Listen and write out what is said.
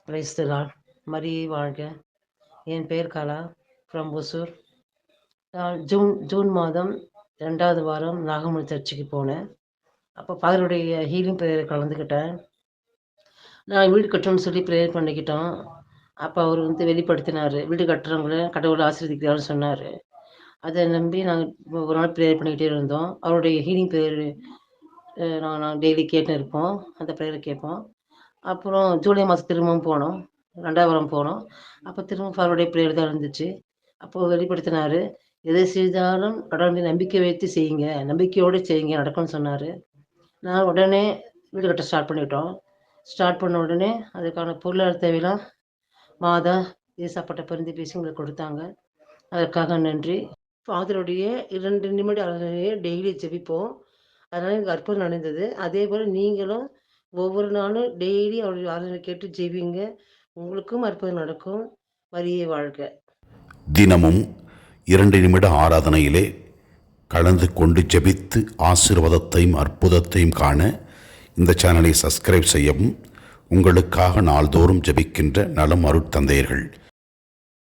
Praise the Lord. மரியே வாழ்க. என் பெயர் கலா ஃப்ரம் ஒசூர். நான் ஜூன் மாதம் 2வது வாரம் நாகமணி சர்ச்சுக்கு போனேன். அப்போ ஃபாதருடைய ஹீலிங் ப்ரேயர் கலந்துக்கிட்டேன். நான் வீடு கட்டணும்னு சொல்லி ப்ரேயர் பண்ணிக்கிட்டோம். அப்போ அவர் வெளிப்படுத்தினார், வீடு கட்டுறவங்கள கடவுளை ஆசீர்வதிக்கிறான்னு சொன்னார். அதை நம்பி நாங்கள் ஒரு நாள் ப்ரேயர் பண்ணிக்கிட்டே இருந்தோம். அவருடைய ஹீலிங் ப்ரேயர் நான் டெய்லி கேட்டு இருப்போம், அந்த ப்ரேயரை கேட்போம். அப்புறம் ஜூலை மாதம் திரும்பவும் போனோம், 2வது வாரம் போனோம். அப்போ திரும்ப ஃபாதருடைய ப்ரேயர் தான் இருந்துச்சு. அப்போது வெளிப்படுத்தினார், எதை செய்தாலும் கடவுள் நம்பிக்கை வைத்து செய்யுங்க, நம்பிக்கையோடு செய்யுங்க, நடக்கும்னு சொன்னார். நான் உடனே வீடு கட்ட ஸ்டார்ட் பண்ணிட்டோம். ஸ்டார்ட் பண்ண உடனே அதுக்கான பொருளாதார தேவையெல்லாம் மாதா ஏசாப்பட்ட பரிந்து பேசி எங்களுக்கு கொடுத்தாங்க. அதற்காக நன்றி. ஃபாதருடைய 2 நிமிட ஆராதனையை டெய்லி ஜெபிப்போம். அதனால் எனக்கு அற்புதம் நடந்தது. அதே போல் நீங்களும் ஒவ்வொரு நாளும் டெய்லி அவருடைய ஆராதனை கேட்டு ஜெபிங்க, உங்களுக்கும் அற்புதம் நடக்கும். மரியே வாழ்க. தினமும் 2 நிமிட ஆராதனையிலே கலந்து கொண்டு ஜெபித்து ஆசீர்வாதத்தையும் அற்புதத்தையும் காண இந்த சேனலை சப்ஸ்கிரைப் செய்யவும். உங்களுக்காக நாள்தோறும் ஜெபிக்கின்ற நலம் அருட்தந்தையர்கள்